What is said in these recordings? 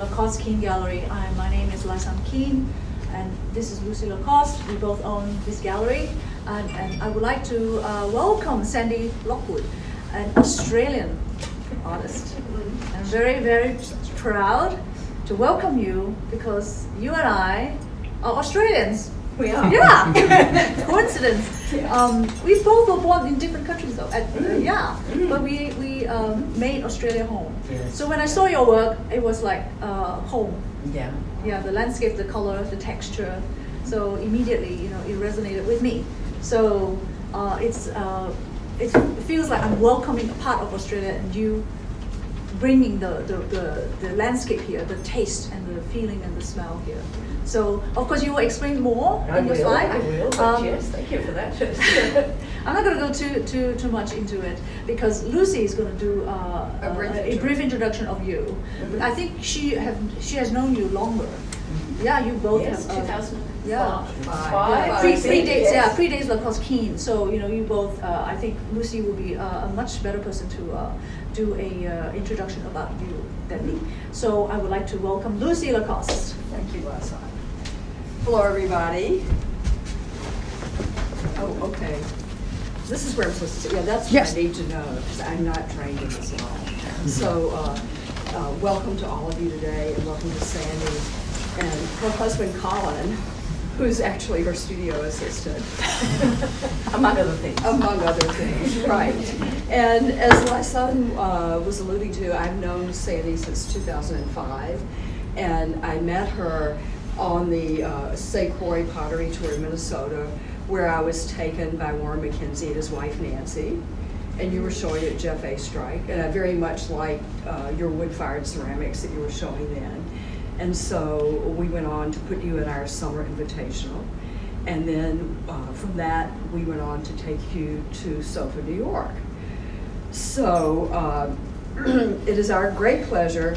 Lacoste Keane Gallery. My name is Lacoste Keane, and this is Lucy Lacoste. We both own this gallery, and I would like to welcome Sandy Lockwood, an Australian artist. I'm very, very proud to welcome you because you and I are Australians. We are. Yeah, coincidence. Yeah. We both were born in different countries though. But we made Australia home. Yes. So when I saw your work, it was like home. Yeah. Yeah, the landscape, the color, the texture. So immediately, it resonated with me. So it feels like I'm welcoming a part of Australia, and you bringing the landscape here, the taste and the feeling and the smell here. So, of course, you will explain more in your slide. I will, but yes, thank you for that. I'm not going to go too much into it because Lucy is going to do a brief introduction of you. Mm-hmm. I think she has known you longer. Mm-hmm. Yeah, you both have. 2005. Yeah. Predates Lacoste Keane. So you both. I think Lucy will be a much better person to do a introduction about you than me. So I would like to welcome Lucy Lacoste. Thank you, Lacoste. Hello, everybody. Oh, okay. This is where I'm supposed to sit. Yeah, that's what I need to know because I'm not trained in this at all. So, welcome to all of you today, and welcome to Sandy and her husband Colin, who's actually her studio assistant. Among other things. Among other things, right. And as my son was alluding to, I've known Sandy since 2005, and I met her on the St. Croix Pottery Tour in Minnesota, where I was taken by Warren McKenzie and his wife Nancy, and you were showing at Jeff A. Strike, and I very much liked your wood-fired ceramics that you were showing then. And so we went on to put you in our summer invitational. And then from that, we went on to take you to SOFA, New York. So it is our great pleasure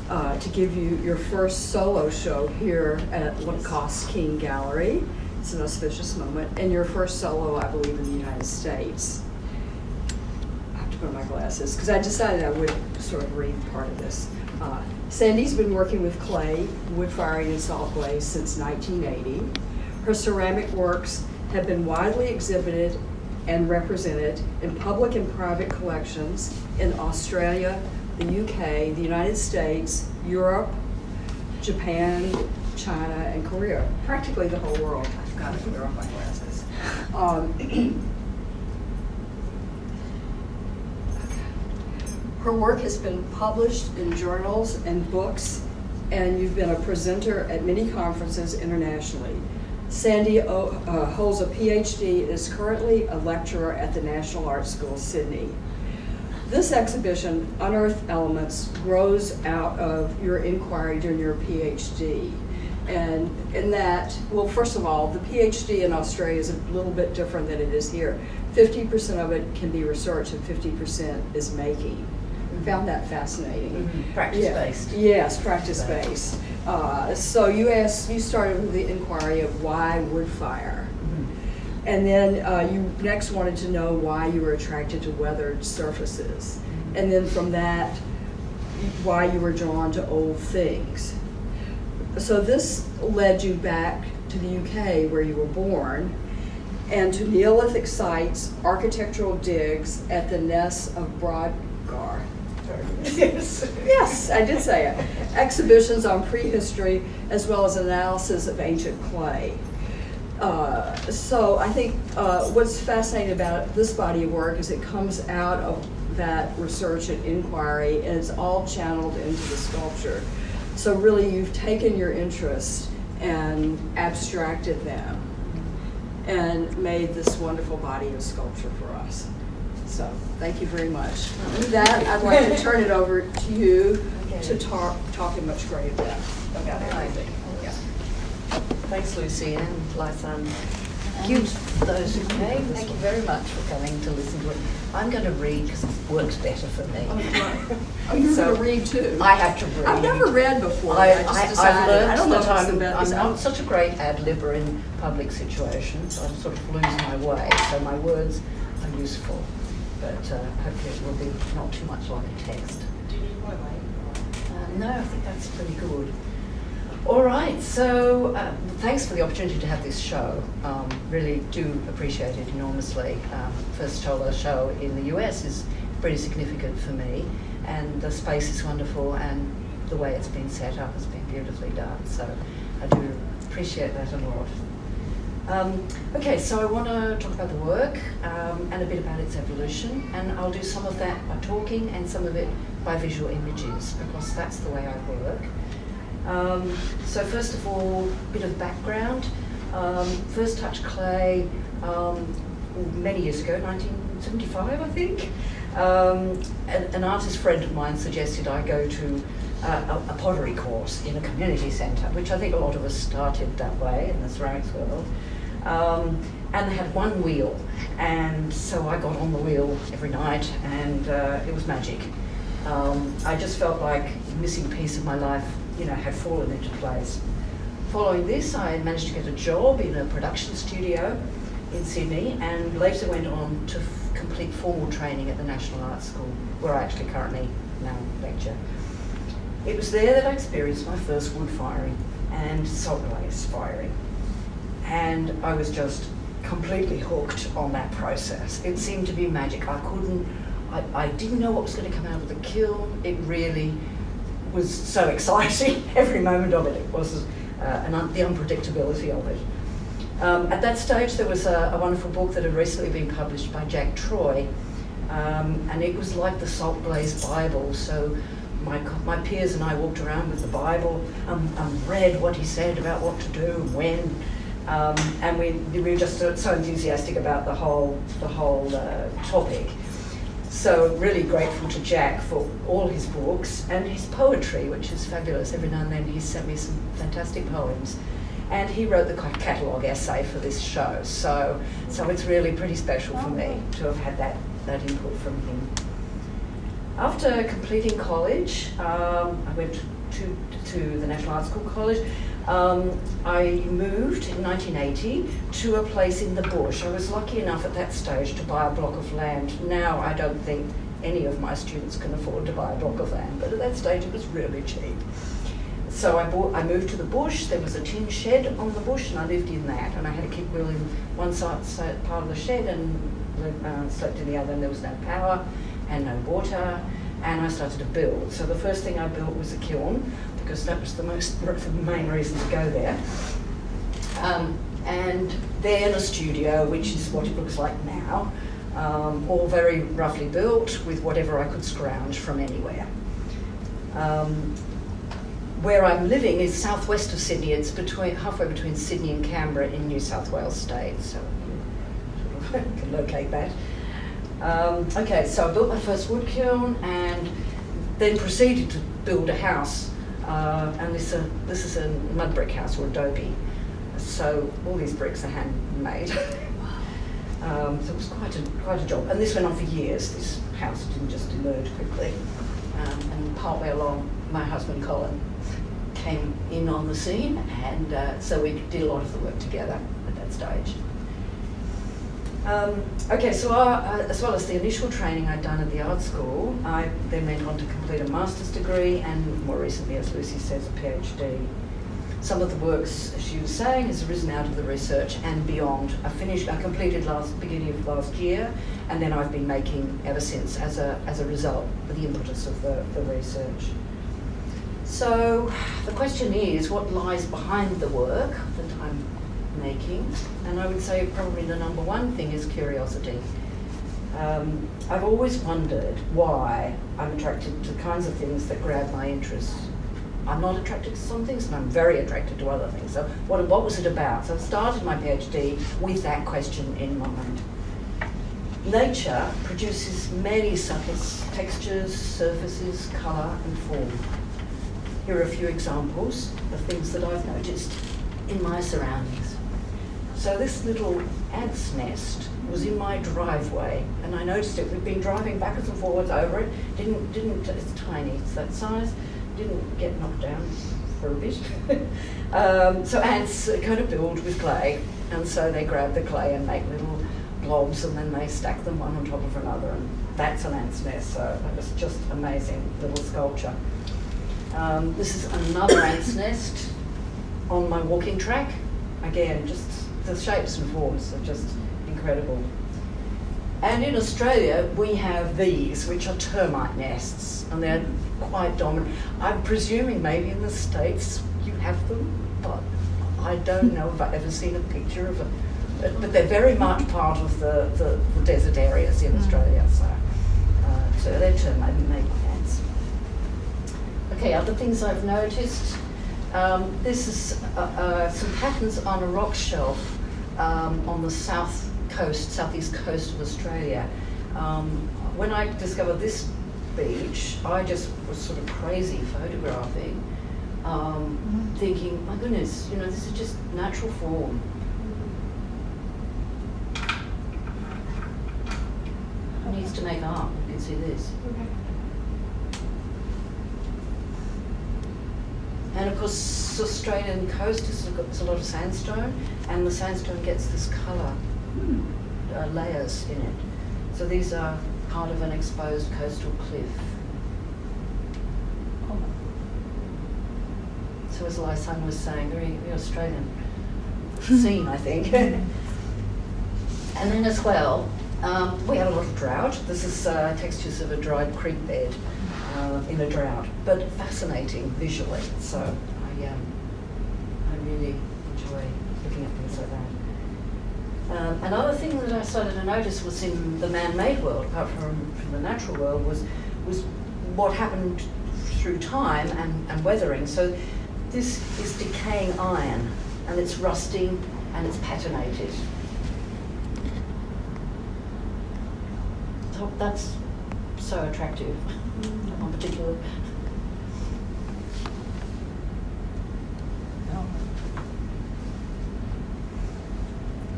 to give you your first solo show here at Lacoste Keane Gallery. It's an auspicious moment. And your first solo, I believe, in the United States. I have to put on my glasses because I decided I would sort of read part of this. Sandy's been working with clay, wood firing, and salt glaze since 1980. Her ceramic works have been widely exhibited and represented in public and private collections in Australia, the UK, the United States, Europe, Japan, China, and Korea. Practically the whole world. I've got to clear off my glasses. Her work has been published in journals and books, and you've been a presenter at many conferences internationally. Sandy holds a PhD and is currently a lecturer at the National Art School, Sydney. This exhibition, Unearthed Elements, grows out of your inquiry during your PhD. And in that, well, first of all, the PhD in Australia is a little bit different than it is here. 50% of it can be research and 50% is making. Found that fascinating. Mm-hmm. Practice-based. Yes, practice-based. So you started with the inquiry of why wood fire. Mm-hmm. And then you next wanted to know why you were attracted to weathered surfaces. Mm-hmm. And then from that, why you were drawn to old things. So this led you back to the UK where you were born, and to Neolithic sites, architectural digs at the Ness of Brodgar. Yes, I did say it. Exhibitions on prehistory as well as analysis of ancient clay. So I think what's fascinating about this body of work is it comes out of that research and inquiry, and it's all channeled into the sculpture. So really you've taken your interests and abstracted them and made this wonderful body of sculpture for us. So thank you very much. With that, I'd like to turn it over to you to talk in much greater depth about everything. Yeah. Thanks, Lucy and Lysan. Thank you to those who came. Thank you very much for coming to listen to it. I'm going to read because it works better for me. Oh, you're going to read too? I have to read. I've never read before. I've learned I don't know that if I'm not such a great ad-libber in public situations. I sort of lose my way, so my words are useful. But hopefully it will be not too much like a text. Do you need more light? No, I think that's pretty good. All right, so thanks for the opportunity to have this show. Really do appreciate it enormously. First solo show in the US is pretty significant for me, and the space is wonderful, and the way it's been set up has been beautifully done. So I do appreciate that a lot. Okay, so I want to talk about the work and a bit about its evolution, and I'll do some of that by talking and some of it by visual images, because that's the way I work. So first of all, a bit of background. First touched clay many years ago, 1975 I think. An artist friend of mine suggested I go to a pottery course in a community centre, which I think a lot of us started that way in the ceramics world. And they had one wheel, and so I got on the wheel every night, and it was magic. I just felt like a missing piece of my life, had fallen into place. Following this, I managed to get a job in a production studio in Sydney, and later went on to complete formal training at the National Art School, where I actually currently now lecture. It was there that I experienced my first wood firing and salt glaze firing, and I was just completely hooked on that process. It seemed to be magic. I didn't know what was going to come out of the kiln. It really was so exciting. Every moment of it was the unpredictability of it. At that stage, there was a wonderful book that had recently been published by Jack Troy, and it was like the Salt Glaze Bible. So my peers and I walked around with the Bible and read what he said about what to do and when, and we were just so enthusiastic about the whole topic. So really grateful to Jack for all his books and his poetry, which is fabulous. Every now and then he sent me some fantastic poems. And he wrote the catalogue essay for this show. So it's really pretty special for me to have had that input from him. After completing college, I went to the National Art School College. I moved in 1980 to a place in the bush. I was lucky enough at that stage to buy a block of land. Now I don't think any of my students can afford to buy a block of land, but at that stage it was really cheap. So I moved to the bush. There was a tin shed on the bush, and I lived in that. And I had a kick wheel in one part of the shed and slept in the other, and there was no power and no water. And I started to build. So the first thing I built was a kiln, because that was the main reason to go there. And then a studio, which is what it looks like now, all very roughly built with whatever I could scrounge from anywhere. Where I'm living is southwest of Sydney. It's halfway between Sydney and Canberra in New South Wales state, so you can locate that. Okay, so I built my first wood kiln and then proceeded to build a house. And this is a mud brick house, or adobe. So all these bricks are handmade. So it was quite a job. And this went on for years. This house didn't just emerge quickly. And partway along, my husband Colin came in on the scene, and so we did a lot of the work together at that stage. Okay, so as well as the initial training I'd done at the art school, I then went on to complete a master's degree, and more recently, as Lucy says, a PhD. Some of the works, as she was saying, has arisen out of the research and beyond. I completed beginning of last year, and then I've been making ever since as a result of the impetus of the research. So the question is, what lies behind the work that I'm making? And I would say probably the number one thing is curiosity. I've always wondered why I'm attracted to the kinds of things that grab my interest. I'm not attracted to some things, and I'm very attracted to other things. So what was it about? So I started my PhD with that question in mind. Nature produces many subtle textures, surfaces, colour and form. Here are a few examples of things that I've noticed in my surroundings. So this little ant's nest was in my driveway, and I noticed it. We've been driving backwards and forwards over it. It's tiny, it's that size. Didn't get knocked down for a bit. So ants kind of build with clay, and so they grab the clay and make little blobs, and then they stack them one on top of another, and that's an ant's nest. So that was just amazing little sculpture. This is another ant's nest. on my walking track. Again, just the shapes and forms are just incredible. And in Australia, we have these, which are termite nests, and they're quite dominant. I'm presuming maybe in the States you have them, but I don't know if I've ever seen a picture of them. But they're very much part of the desert areas in Australia, so they're termite nests. Okay, other things I've noticed. This is some patterns on a rock shelf on the southeast coast of Australia. When I discovered this beach, I just was sort of crazy photographing, thinking, my goodness, you know, this is just natural form. Who needs to make art? You can see this. Okay. And of course, the Australian coast has got a lot of sandstone, and the sandstone gets this colour, layers in it. So these are part of an exposed coastal cliff. Oh. So as Lysan was saying, very Australian scene, I think. And then as well, we have a lot of drought. This is textures of a dried creek bed in a drought, but fascinating visually. So I really enjoy looking at things like that. Another thing that I started to notice was in the man-made world, apart from the natural world, was what happened through time and weathering. So this is decaying iron, and it's rusting, and it's patinated. So that's so attractive, in particular.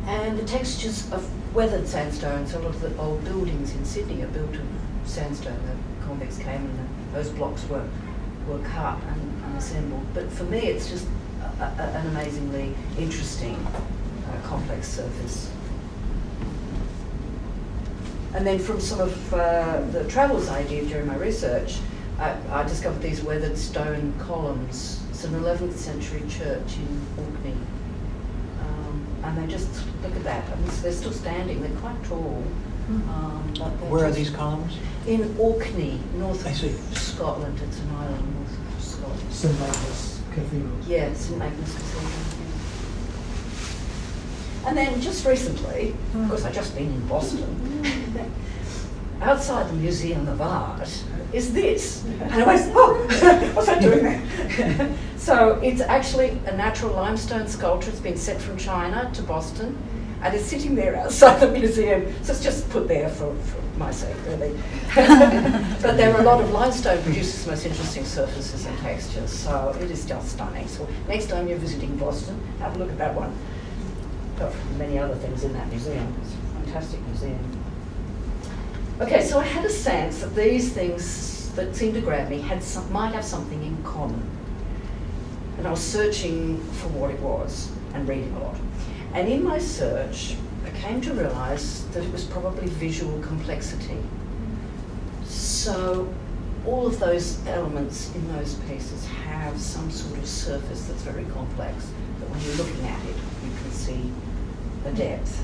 And the textures of weathered sandstone. So a lot of the old buildings in Sydney are built of sandstone. The convicts came and those blocks were cut and assembled. But for me, it's just an amazingly interesting, complex surface. And then from some of the travels I did during my research, I discovered these weathered stone columns. It's an 11th century church in Orkney. And they just, look at that, I mean, they're still standing, they're quite tall. Where are these columns? In Orkney, north I see. of Scotland. It's an island north of Scotland. St. Magnus Cathedral. Yeah, St. Magnus Cathedral. Yeah. And then just recently, of course I've just been in Boston, outside the Museum of Art is this. And I went, oh, what's that doing there? So it's actually a natural limestone sculpture. It's been sent from China to Boston, and it's sitting there outside the museum. So it's just put there for my sake, really. But there are a lot of limestone produces the most interesting surfaces and textures, so it is just stunning. So next time you're visiting Boston, have a look at that one. Apart from many other things in that museum. It's a fantastic museum. Okay, so I had a sense that these things that seemed to grab me might have something in common. And I was searching for what it was and reading a lot. And in my search, I came to realise that it was probably visual complexity. So all of those elements in those pieces have some sort of surface that's very complex, that when you're looking at it, you can see the depth.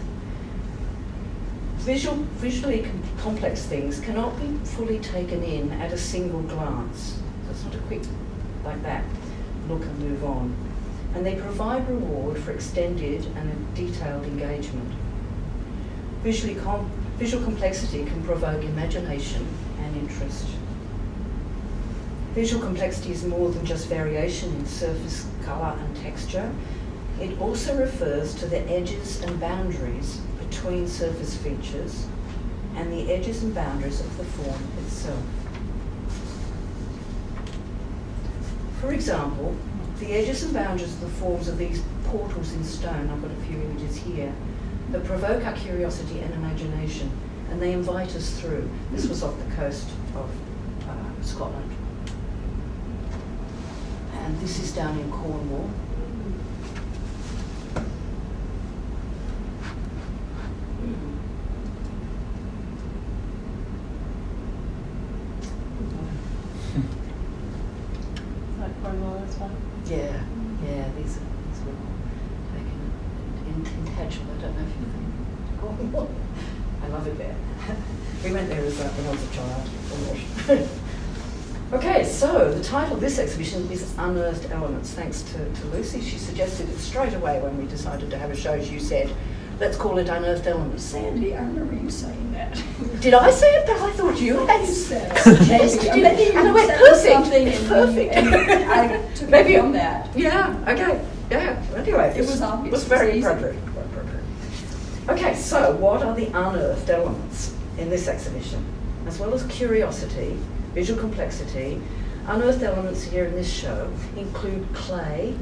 Visually complex things cannot be fully taken in at a single glance. So it's not a quick, like that, look and move on. And they provide reward for extended and a detailed engagement. Visual complexity can provoke imagination and interest. Visual complexity is more than just variation in surface, colour and texture. It also refers to the edges and boundaries between surface features and the edges and boundaries of the form itself. For example, the edges and boundaries of the forms of these portals in stone, I've got a few images here, that provoke our curiosity and imagination, and they invite us through. This was off the coast of Scotland. And this is down in Cornwall. Like Cornwall as well. Yeah, these are potential. I don't know if you can. I love it there. We went there as when I was a child. Okay, so the title of this exhibition is Unearthed Elements. Thanks to Lucy. She suggested it straight away when we decided to have a show. She said, let's call it Unearthed Elements. Sandy, I remember you saying that. Did I say it? I thought you had said suggested it. And I went, perfect. Perfect. And I took Maybe it from that. Yeah, okay. Yeah, anyway. It was obvious. It was very appropriate. Okay, so what are the unearthed elements in this exhibition? As well as curiosity, visual complexity, unearthed elements here in this show include clay,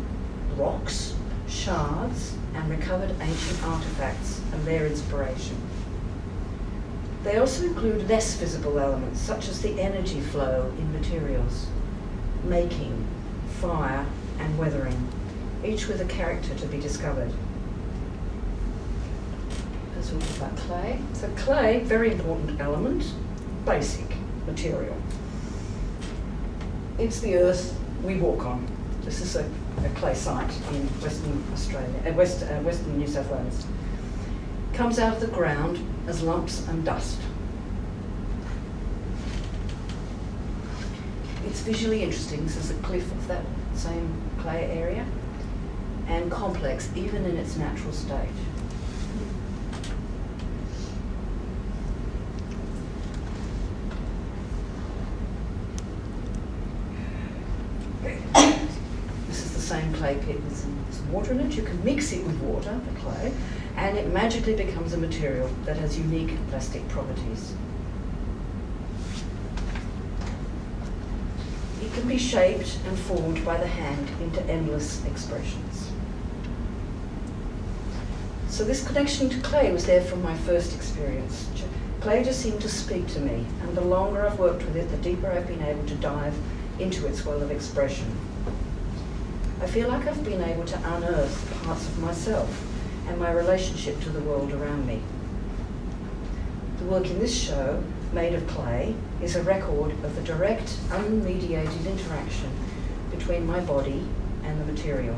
rocks, shards, and recovered ancient artifacts and their inspiration. They also include less visible elements, such as the energy flow in materials, making, fire, and weathering, each with a character to be discovered. Let's talk about clay. So clay, very important element, basic material. It's the earth we walk on. This is a clay site in Western Australia, Western New South Wales. Comes out of the ground as lumps and dust. It's visually interesting. This is a cliff of that same clay area, and complex even in its natural state. This is the same clay pit with some water in it. You can mix it with water, the clay, and it magically becomes a material that has unique plastic properties. It can be shaped and formed by the hand into endless expressions. So this connection to clay was there from my first experience. Clay just seemed to speak to me, and the longer I've worked with it, the deeper I've been able to dive into its well of expression. I feel like I've been able to unearth parts of myself and my relationship to the world around me. The work in this show, made of clay, is a record of the direct, unmediated interaction between my body and the material.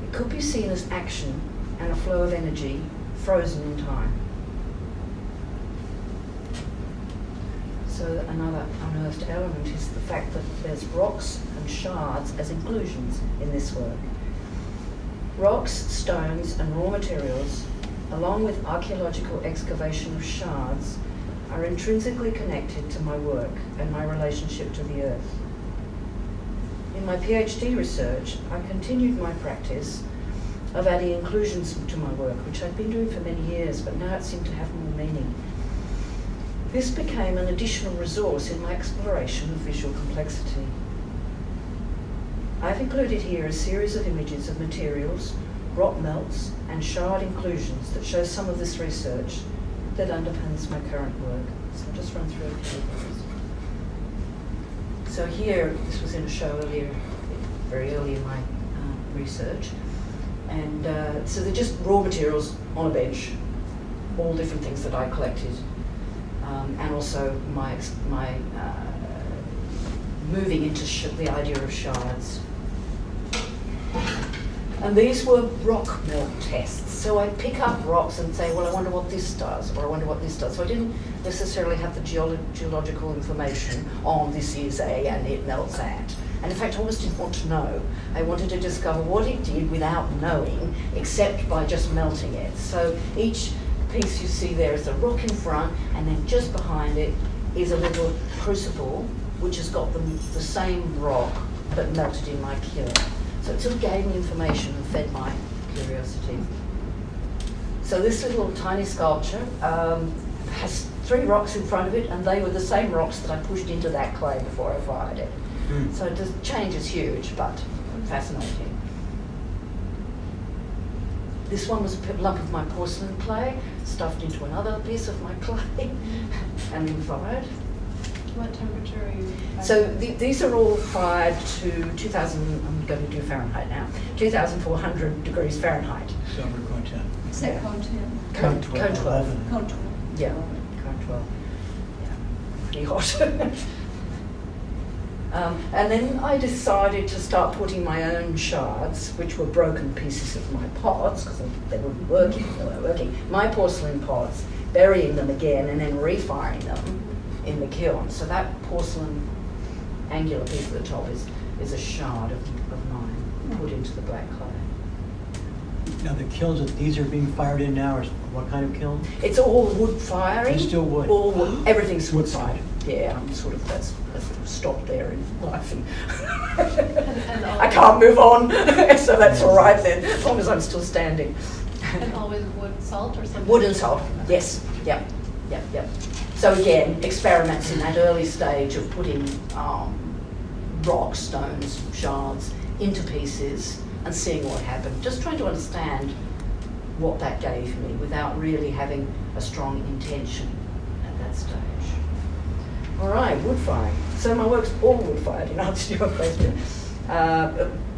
It could be seen as action and a flow of energy frozen in time. So another unearthed element is the fact that there's rocks and shards as inclusions in this work. Rocks, stones and raw materials, along with archaeological excavation of shards, are intrinsically connected to my work and my relationship to the earth. In my PhD research, I continued my practice of adding inclusions to my work, which I'd been doing for many years, but now it seemed to have more meaning. This became an additional resource in my exploration of visual complexity. I've included here a series of images of materials, rock melts, and shard inclusions that show some of this research that underpins my current work. So I'll just run through a few of those. So here, this was in a show earlier, very early in my research. And so they're just raw materials on a bench, all different things that I collected. And also my moving into the idea of shards. And these were rock melt tests. So I'd pick up rocks and say, well, I wonder what this does, or I wonder what this does. So I didn't necessarily have the geological information on this is A and it melts at. And in fact, I almost didn't want to know. I wanted to discover what it did without knowing, except by just melting it. So each piece you see there is a rock in front, and then just behind it is a little crucible, which has got the same rock, but melted in my kiln. So it sort of gave me information and fed my curiosity. So this little tiny sculpture has 3 rocks in front of it, and they were the same rocks that I pushed into that clay before I fired it. So the change is huge, but fascinating. This one was a lump of my porcelain clay, stuffed into another piece of my clay, and then fired. What temperature are you? So these are all fired to 2,000, I'm going to do Fahrenheit now, 2,400 degrees Fahrenheit. Silver cone 10. Is that cone 10? Cone 12. Cone 12. Yeah, cone 12. Yeah, pretty hot. And then I decided to start putting my own shards, which were broken pieces of my pots, because they weren't working, my porcelain pots, burying them again and then refiring them in the kiln. So that porcelain angular piece at the top is a shard of mine put into the black clay. Now the kilns that these are being fired in now are what kind of kiln? It's all wood firing. It's still wood. All wood. Everything's wood fired. Wood-fired. Yeah, I'm sort of that's stopped there in life, and And I can't move on. So that's all right then, as long as I'm still standing. And always wood, salt, or something? Wood and salt. Yes. Yep. So again, experiments in that early stage of putting rocks, stones, shards into pieces and seeing what happened. Just trying to understand what that gave me without really having a strong intention at that stage. All right, wood firing. So my work's all wood fired in answer to your question.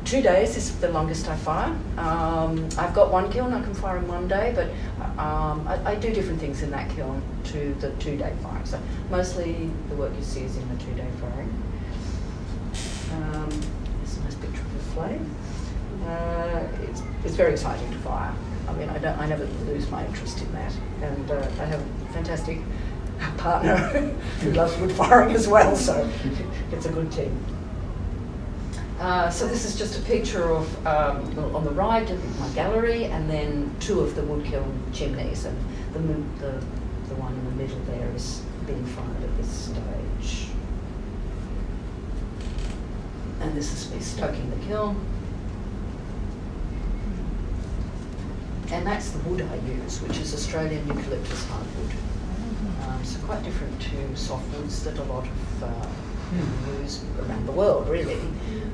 2 days is the longest I fire. I've got one kiln I can fire in 1 day, but I do different things in that kiln to the 2-day firing. So mostly the work you see is in the 2-day firing. Here's a nice picture of the flame. It's very exciting to fire. I mean, I never lose my interest in that, and I have a fantastic partner who loves wood firing as well, so it's a good team. So this is just a picture of, on the right of my gallery, and then 2 of the wood kiln chimneys, and the one in the middle there is being fired at this stage. And this is me stoking the kiln. And that's the wood I use, which is Australian eucalyptus hardwood. So quite different to softwoods that a lot of people use around the world, really.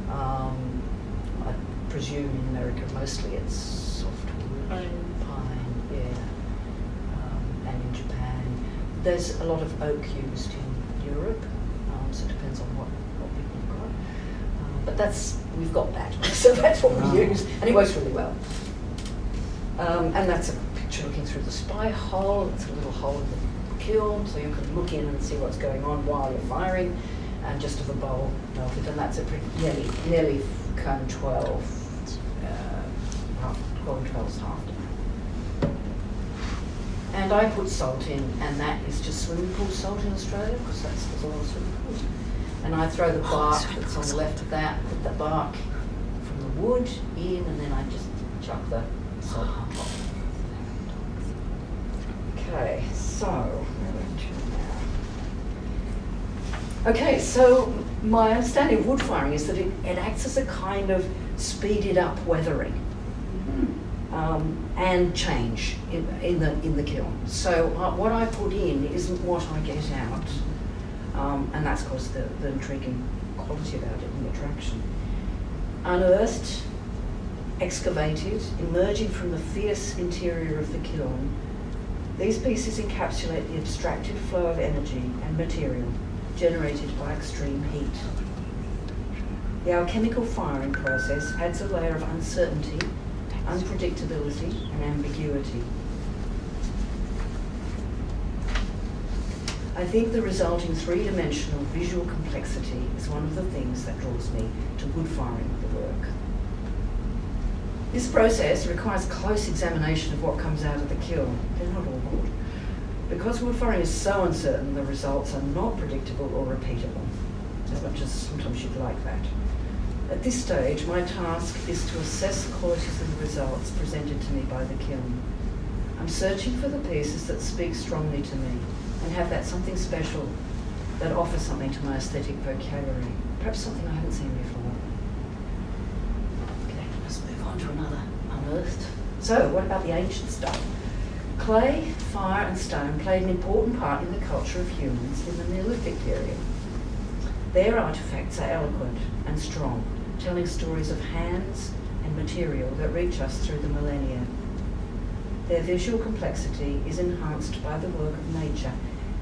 I presume in America mostly it's softwood, pine, yeah, and in Japan. There's a lot of oak used in Europe, so it depends on what people have got. But we've got that, so that's what we use, and it works really well. And that's a picture looking through the spy hole. It's a little hole in the kiln, so you can look in and see what's going on while you're firing, and just of a bowl melted. And that's a nearly cone 12. 12 is half done. And I put salt in, and that is just swimming pool salt in Australia, because there's all swimming pools. And I throw the bark that's on the left of that, put the bark from the wood in, and then I just chuck the salt on top. Okay, so where are we to now? Okay, so my understanding of wood firing is that it acts as a kind of speeded up weathering and change in the kiln. So what I put in isn't what I get out, and that's of course the intriguing quality about it and the attraction. Unearthed, excavated, emerging from the fierce interior of the kiln, these pieces encapsulate the abstracted flow of energy and material generated by extreme heat. The alchemical firing process adds a layer of uncertainty, unpredictability, and ambiguity. I think the resulting three-dimensional visual complexity is one of the things that draws me to wood firing the work. This process requires close examination of what comes out of the kiln. They're not all good. Because wood firing is so uncertain, the results are not predictable or repeatable, as much as sometimes you'd like that. At this stage, my task is to assess the qualities of the results presented to me by the kiln. I'm searching for the pieces that speak strongly to me and have that something special that offers something to my aesthetic vocabulary, perhaps something I haven't seen before. Okay, let's move on to another Unearthed. So, what about the ancient stuff? Clay, fire and stone played an important part in the culture of humans in the Neolithic period. Their artefacts are eloquent and strong, telling stories of hands and material that reach us through the millennia. Their visual complexity is enhanced by the work of nature,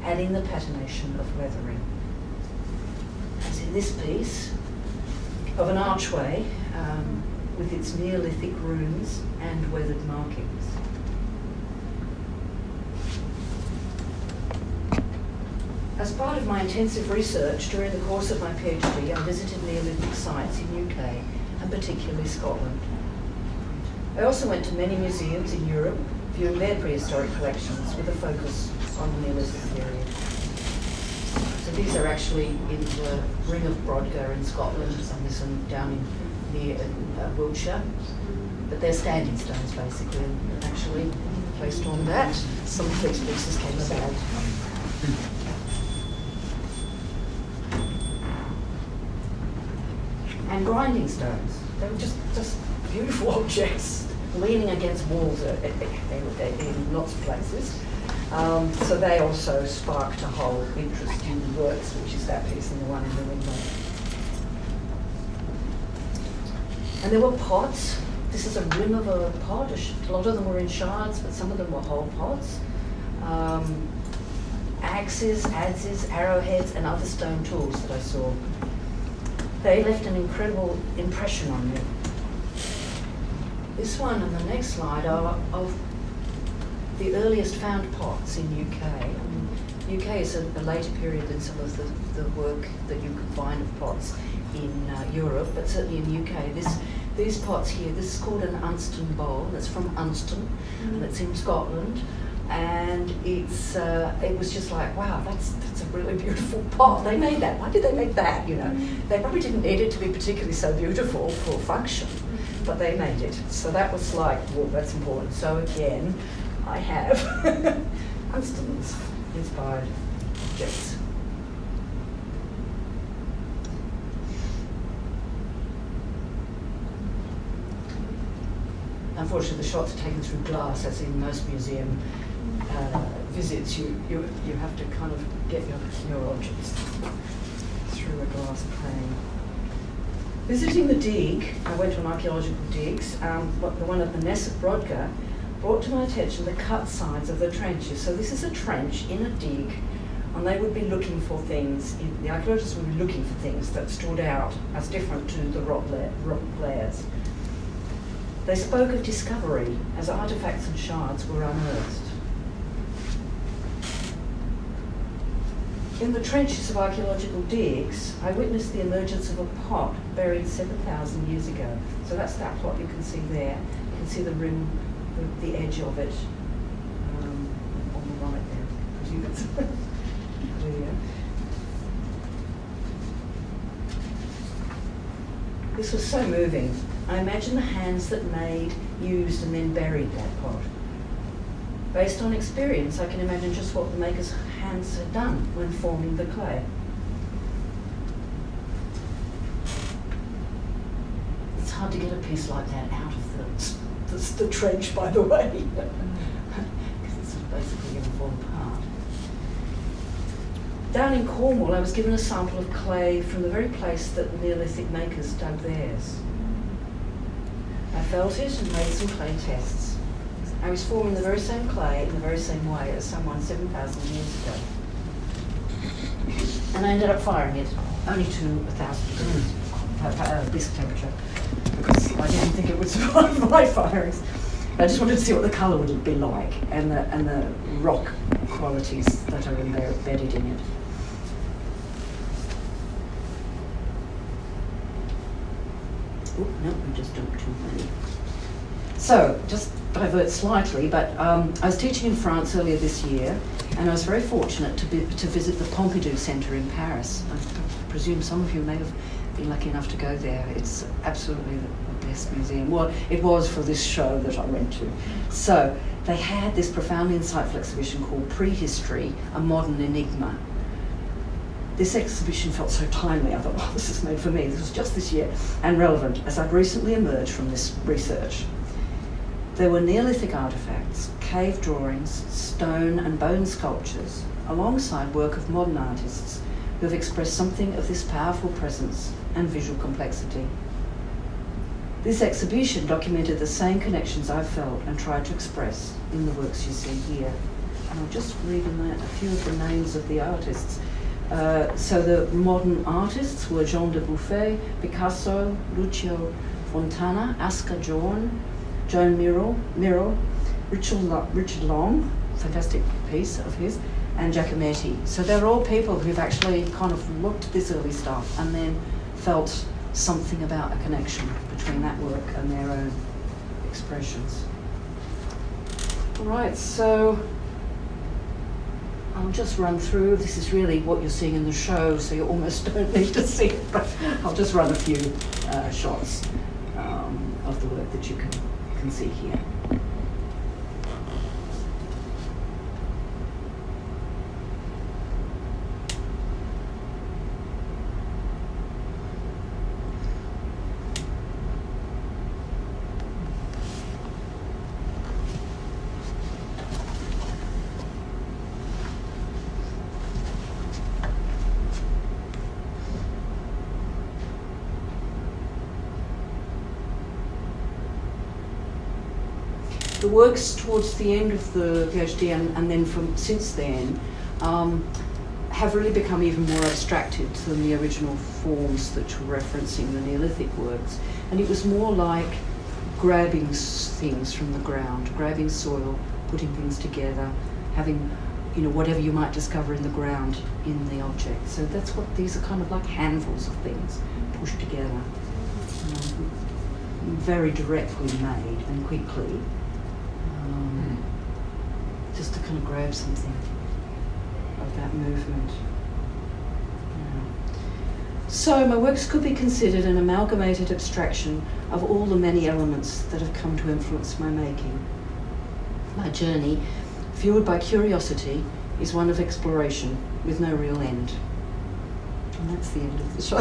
adding the patination of weathering. As in this piece of an archway with its Neolithic runes and weathered markings. As part of my intensive research during the course of my PhD, I visited Neolithic sites in UK and particularly Scotland. I also went to many museums in Europe, viewing their prehistoric collections with a focus on the Neolithic period. So these are actually in the Ring of Brodgar in Scotland, and there's some down near Wiltshire. But they're standing stones basically, and actually placed on that, some of these pieces came about. And grinding stones. They were just beautiful objects, leaning against walls in lots of places. So they also sparked a whole interest in the works, which is that piece and the one in the window. And there were pots. This is a rim of a pot. A lot of them were in shards, but some of them were whole pots. Axes, adzes, arrowheads, and other stone tools that I saw. They left an incredible impression on me. This one and the next slide are of the earliest found pots in UK. I mean, UK is a later period than some of the work that you can find of pots in Europe, but certainly in UK. These pots here, this is called an Unston bowl. It's from Unston, and it's in Scotland. And it was just like, wow, that's a really beautiful pot. They made that. Why did they make that? You know, they probably didn't need it to be particularly so beautiful for function, but they made it. So that was like, well, that's important. So again, I have Unston's inspired objects. Unfortunately, the shots are taken through glass, as in most museum visits. You have to kind of get your objects through a glass pane. Visiting the dig, I went on archaeological digs. The one at the Ness at Brodgar brought to my attention the cut sides of the trenches. So this is a trench in a dig, and they would be looking for things. The archaeologists would be looking for things that stood out as different to the rock layers. They spoke of discovery as artefacts and shards were unearthed. In the trenches of archaeological digs, I witnessed the emergence of a pot buried 7,000 years ago. So that's that pot you can see there. You can see the rim, the edge of it on the right there. I presume it's clear. This was so moving. I imagine the hands that made, used, and then buried that pot. Based on experience, I can imagine just what the maker's hands had done when forming the clay. It's hard to get a piece like that out of the trench, by the way, because it's basically going to fall apart. Down in Cornwall, I was given a sample of clay from the very place that Neolithic makers dug theirs. I felt it and made some clay tests. I was forming the very same clay in the very same way as someone 7,000 years ago. And I ended up firing it only to 1,000 degrees bisque temperature, because I didn't think it would survive my firings. I just wanted to see what the colour would be like and the rock qualities that are embedded in it. Oh, no, we just jumped too many. So, just divert slightly, but I was teaching in France earlier this year, and I was very fortunate to visit the Pompidou Centre in Paris. I presume some of you may have been lucky enough to go there. It's absolutely the best museum. Well, it was for this show that I went to. So, they had this profoundly insightful exhibition called Prehistory, a Modern Enigma. This exhibition felt so timely. I thought, oh, this is made for me. This was just this year, and relevant, as I'd recently emerged from this research. There were Neolithic artefacts, cave drawings, stone and bone sculptures, alongside work of modern artists who have expressed something of this powerful presence and visual complexity. This exhibition documented the same connections I felt and tried to express in the works you see here. And I'll just read a few of the names of the artists. So the modern artists were Jean de Buffet, Picasso, Lucio Fontana, Oscar Jorn, Joan Miro, Richard Long, fantastic piece of his, and Giacometti. So they're all people who've actually kind of looked at this early stuff and then felt something about a connection between that work and their own expressions. All right, so I'll just run through. This is really what you're seeing in the show, so you almost don't need to see it, but I'll just run a few shots of the work that you can see here. The works towards the end of the PhD and then from since then have really become even more abstracted than the original forms that were referencing the Neolithic works. And it was more like grabbing things from the ground, grabbing soil, putting things together, having, you know, whatever you might discover in the ground in the object. So that's what these are, kind of like handfuls of things pushed together, very directly made and quickly. Just to kind of grab something of that movement. Yeah. So my works could be considered an amalgamated abstraction of all the many elements that have come to influence my making. My journey, fueled by curiosity, is one of exploration with no real end. And that's the end of the show.